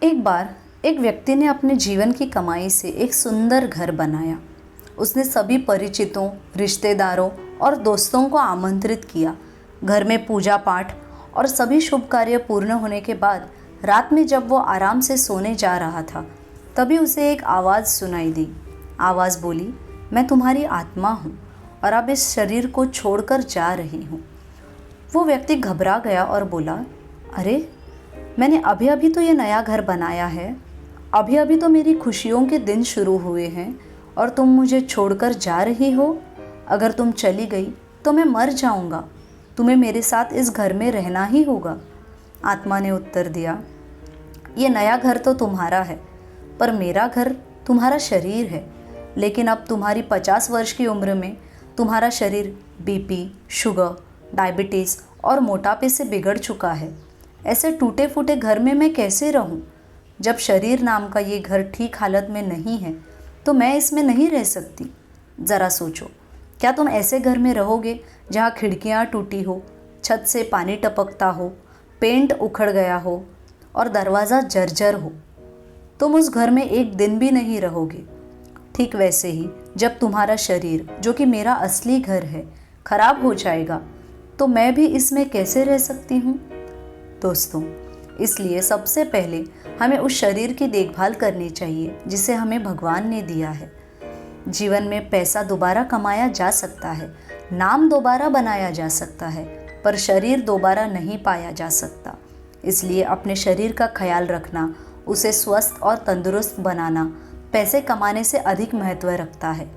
एक बार एक व्यक्ति ने अपने जीवन की कमाई से एक सुंदर घर बनाया। उसने सभी परिचितों, रिश्तेदारों और दोस्तों को आमंत्रित किया। घर में पूजा पाठ और सभी शुभ कार्य पूर्ण होने के बाद रात में जब वो आराम से सोने जा रहा था, तभी उसे एक आवाज़ सुनाई दी। आवाज़ बोली, मैं तुम्हारी आत्मा हूँ और अब इस शरीर को छोड़कर जा रही हूँ। वो व्यक्ति घबरा गया और बोला, अरे, मैंने अभी अभी तो ये नया घर बनाया है, अभी अभी तो मेरी खुशियों के दिन शुरू हुए हैं और तुम मुझे छोड़कर जा रही हो। अगर तुम चली गई तो मैं मर जाऊंगा, तुम्हें मेरे साथ इस घर में रहना ही होगा। आत्मा ने उत्तर दिया, ये नया घर तो तुम्हारा है, पर मेरा घर तुम्हारा शरीर है। लेकिन अब तुम्हारी 50 वर्ष की उम्र में तुम्हारा शरीर बीपी, शुगर, डायबिटीज़ और मोटापे से बिगड़ चुका है। ऐसे टूटे फूटे घर में मैं कैसे रहूं? जब शरीर नाम का ये घर ठीक हालत में नहीं है तो मैं इसमें नहीं रह सकती। ज़रा सोचो, क्या तुम ऐसे घर में रहोगे जहाँ खिड़कियाँ टूटी हो, छत से पानी टपकता हो, पेंट उखड़ गया हो और दरवाज़ा जर्जर हो? तुम उस घर में एक दिन भी नहीं रहोगे। ठीक वैसे ही जब तुम्हारा शरीर, जो कि मेरा असली घर है, खराब हो जाएगा तो मैं भी इसमें कैसे रह सकती हूँ? दोस्तों, इसलिए सबसे पहले हमें उस शरीर की देखभाल करनी चाहिए जिसे हमें भगवान ने दिया है। जीवन में पैसा दोबारा कमाया जा सकता है, नाम दोबारा बनाया जा सकता है, पर शरीर दोबारा नहीं पाया जा सकता। इसलिए अपने शरीर का ख्याल रखना, उसे स्वस्थ और तंदुरुस्त बनाना पैसे कमाने से अधिक महत्व रखता है।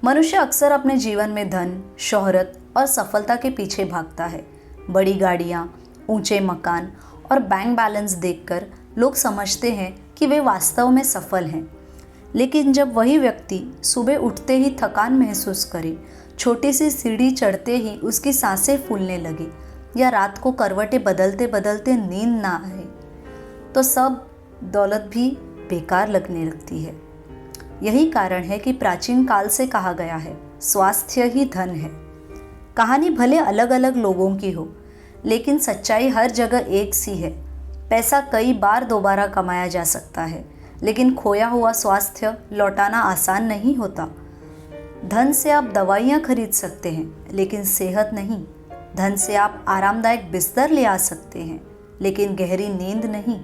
मनुष्य अक्सर अपने जीवन में धन, शोहरत और सफलता के पीछे भागता है। बड़ी गाड़ियाँ, ऊंचे मकान और बैंक बैलेंस देखकर लोग समझते हैं कि वे वास्तव में सफल हैं। लेकिन जब वही व्यक्ति सुबह उठते ही थकान महसूस करे, छोटी सी सीढ़ी चढ़ते ही उसकी सांसें फूलने लगे या रात को करवटें बदलते बदलते नींद ना आए, तो सब दौलत भी बेकार लगने लगती है। यही कारण है कि प्राचीन काल से कहा गया है, स्वास्थ्य ही धन है। कहानी भले अलग अलग लोगों की हो, लेकिन सच्चाई हर जगह एक सी है। पैसा कई बार दोबारा कमाया जा सकता है, लेकिन खोया हुआ स्वास्थ्य लौटाना आसान नहीं होता। धन से आप दवाइयाँ खरीद सकते हैं, लेकिन सेहत नहीं। धन से आप आरामदायक बिस्तर ले आ सकते हैं, लेकिन गहरी नींद नहीं।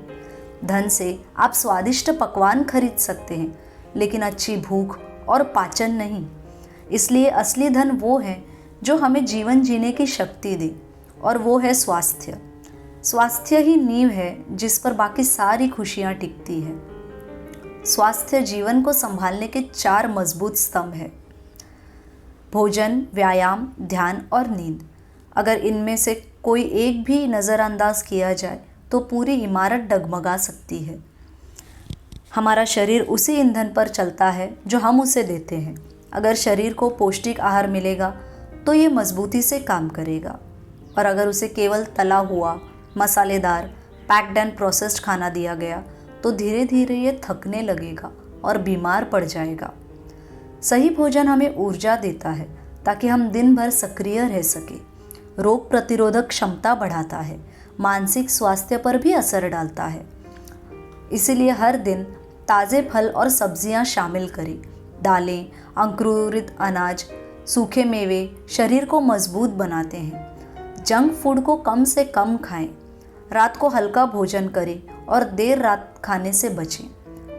धन से आप स्वादिष्ट पकवान खरीद सकते हैं, लेकिन अच्छी भूख और पाचन नहीं। इसलिए असली धन वो है जो हमें जीवन जीने की शक्ति दे, और वो है स्वास्थ्य। स्वास्थ्य ही नींव है जिस पर बाकी सारी खुशियाँ टिकती है। स्वास्थ्य जीवन को संभालने के 4 मजबूत स्तंभ हैं: भोजन, व्यायाम, ध्यान और नींद। अगर इनमें से कोई एक भी नज़रअंदाज किया जाए तो पूरी इमारत डगमगा सकती है। हमारा शरीर उसी ईंधन पर चलता है जो हम उसे देते हैं। अगर शरीर को पौष्टिक आहार मिलेगा तो ये मजबूती से काम करेगा, और अगर उसे केवल तला हुआ, मसालेदार, पैक्ड एंड प्रोसेस्ड खाना दिया गया तो धीरे धीरे ये थकने लगेगा और बीमार पड़ जाएगा। सही भोजन हमें ऊर्जा देता है ताकि हम दिन भर सक्रिय रह सके। रोग प्रतिरोधक क्षमता बढ़ाता है, मानसिक स्वास्थ्य पर भी असर डालता है। इसीलिए हर दिन ताज़े फल और सब्जियां शामिल करें। दालें, अंकुरित अनाज, सूखे मेवे शरीर को मजबूत बनाते हैं। जंक फूड को कम से कम खाएं। रात को हल्का भोजन करें और देर रात खाने से बचें।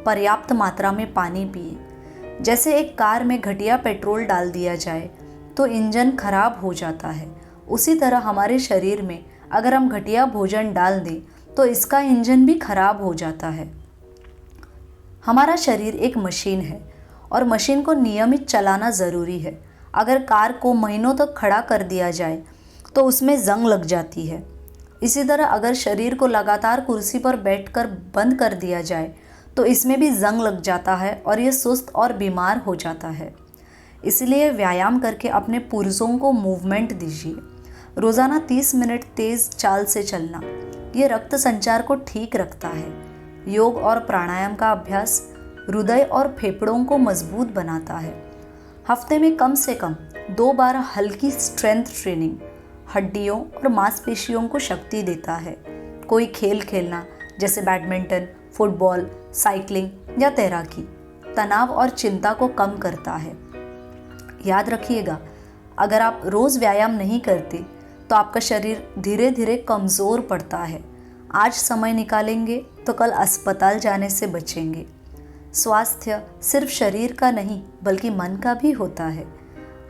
पर्याप्त मात्रा में पानी पिएं। जैसे एक कार में घटिया पेट्रोल डाल दिया जाए तो इंजन खराब हो जाता है, उसी तरह हमारे शरीर में अगर हम घटिया भोजन डाल दें तो इसका इंजन भी खराब हो जाता है। हमारा शरीर एक मशीन है और मशीन को नियमित चलाना ज़रूरी है। अगर कार को महीनों तक खड़ा कर दिया जाए तो उसमें जंग लग जाती है। इसी तरह अगर शरीर को लगातार कुर्सी पर बैठकर बंद कर दिया जाए तो इसमें भी जंग लग जाता है और ये सुस्त और बीमार हो जाता है। इसलिए व्यायाम करके अपने पुर्जों को मूवमेंट दीजिए। रोज़ाना 30 मिनट तेज़ चाल से चलना, ये रक्त संचार को ठीक रखता है। योग और प्राणायाम का अभ्यास हृदय और फेफड़ों को मजबूत बनाता है। हफ्ते में कम से कम 2 बार हल्की स्ट्रेंथ ट्रेनिंग हड्डियों और मांसपेशियों को शक्ति देता है। कोई खेल खेलना, जैसे बैडमिंटन, फुटबॉल, साइकिलिंग या तैराकी तनाव और चिंता को कम करता है। याद रखिएगा, अगर आप रोज़ व्यायाम नहीं करते तो आपका शरीर धीरे धीरे कमज़ोर पड़ता है। आज समय निकालेंगे तो कल अस्पताल जाने से बचेंगे। स्वास्थ्य सिर्फ शरीर का नहीं बल्कि मन का भी होता है।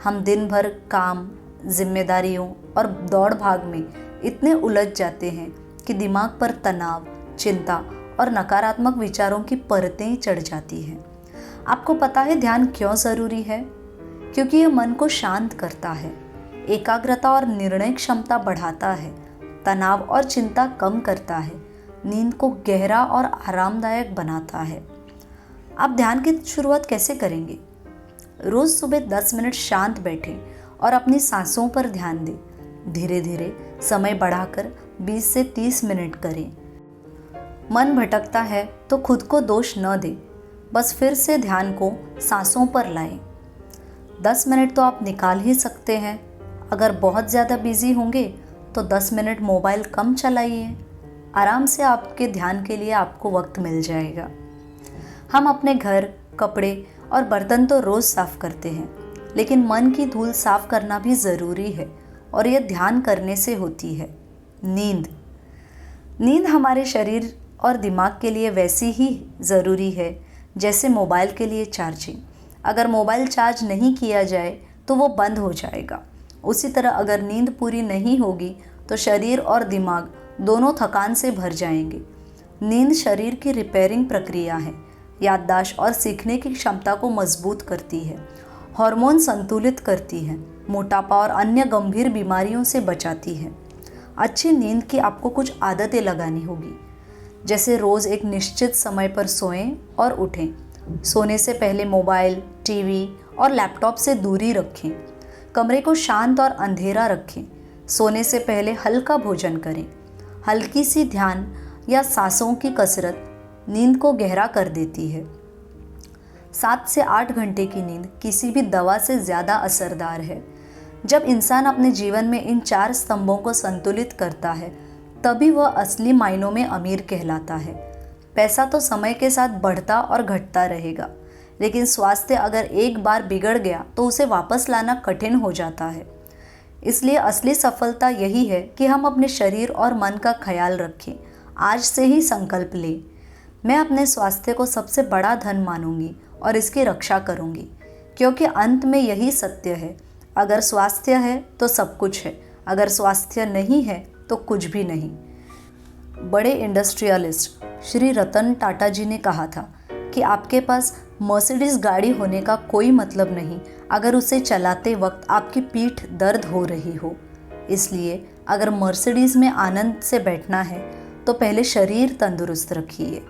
हम दिन भर काम, जिम्मेदारियों और दौड़ भाग में इतने उलझ जाते हैं कि दिमाग पर तनाव, चिंता और नकारात्मक विचारों की परतें चढ़ जाती हैं। आपको पता है ध्यान क्यों ज़रूरी है? क्योंकि यह मन को शांत करता है, एकाग्रता और निर्णय क्षमता बढ़ाता है, तनाव और चिंता कम करता है, नींद को गहरा और आरामदायक बनाता है। आप ध्यान की शुरुआत कैसे करेंगे? रोज़ सुबह 10 मिनट शांत बैठें और अपनी सांसों पर ध्यान दें। धीरे धीरे समय बढ़ाकर 20 से 30 मिनट करें। मन भटकता है तो खुद को दोष न दें, बस फिर से ध्यान को सांसों पर लाएं। 10 मिनट तो आप निकाल ही सकते हैं। अगर बहुत ज़्यादा बिजी होंगे तो 10 मिनट मोबाइल कम चलाइए। आराम से आपके ध्यान के लिए आपको वक्त मिल जाएगा। हम अपने घर, कपड़े और बर्तन तो रोज़ साफ करते हैं, लेकिन मन की धूल साफ करना भी ज़रूरी है और यह ध्यान करने से होती है। नींद हमारे शरीर और दिमाग के लिए वैसी ही ज़रूरी है जैसे मोबाइल के लिए चार्जिंग। अगर मोबाइल चार्ज नहीं किया जाए तो वो बंद हो जाएगा। उसी तरह अगर नींद पूरी नहीं होगी तो शरीर और दिमाग दोनों थकान से भर जाएंगे। नींद शरीर की रिपेयरिंग प्रक्रिया है, याददाश्त और सीखने की क्षमता को मजबूत करती है, हार्मोन संतुलित करती है, मोटापा और अन्य गंभीर बीमारियों से बचाती है। अच्छी नींद की आपको कुछ आदतें लगानी होगी, जैसे रोज़ एक निश्चित समय पर सोएं और उठें। सोने से पहले मोबाइल, टीवी और लैपटॉप से दूरी रखें। कमरे को शांत और अंधेरा रखें। सोने से पहले हल्का भोजन करें। हल्की सी ध्यान या सांसों की कसरत नींद को गहरा कर देती है। 7 से 8 घंटे की नींद किसी भी दवा से ज़्यादा असरदार है। जब इंसान अपने जीवन में इन 4 स्तंभों को संतुलित करता है, तभी वह असली मायनों में अमीर कहलाता है। पैसा तो समय के साथ बढ़ता और घटता रहेगा, लेकिन स्वास्थ्य अगर एक बार बिगड़ गया तो उसे वापस लाना कठिन हो जाता है। इसलिए असली सफलता यही है कि हम अपने शरीर और मन का ख्याल रखें। आज से ही संकल्प लें, मैं अपने स्वास्थ्य को सबसे बड़ा धन मानूंगी और इसकी रक्षा करूंगी, क्योंकि अंत में यही सत्य है। अगर स्वास्थ्य है तो सब कुछ है, अगर स्वास्थ्य नहीं है तो कुछ भी नहीं। बड़े इंडस्ट्रियलिस्ट श्री रतन टाटा जी ने कहा था कि आपके पास मर्सिडीज गाड़ी होने का कोई मतलब नहीं अगर उसे चलाते वक्त आपकी पीठ दर्द हो रही हो। इसलिए अगर मर्सिडीज में आनंद से बैठना है तो पहले शरीर तंदुरुस्त रखिए।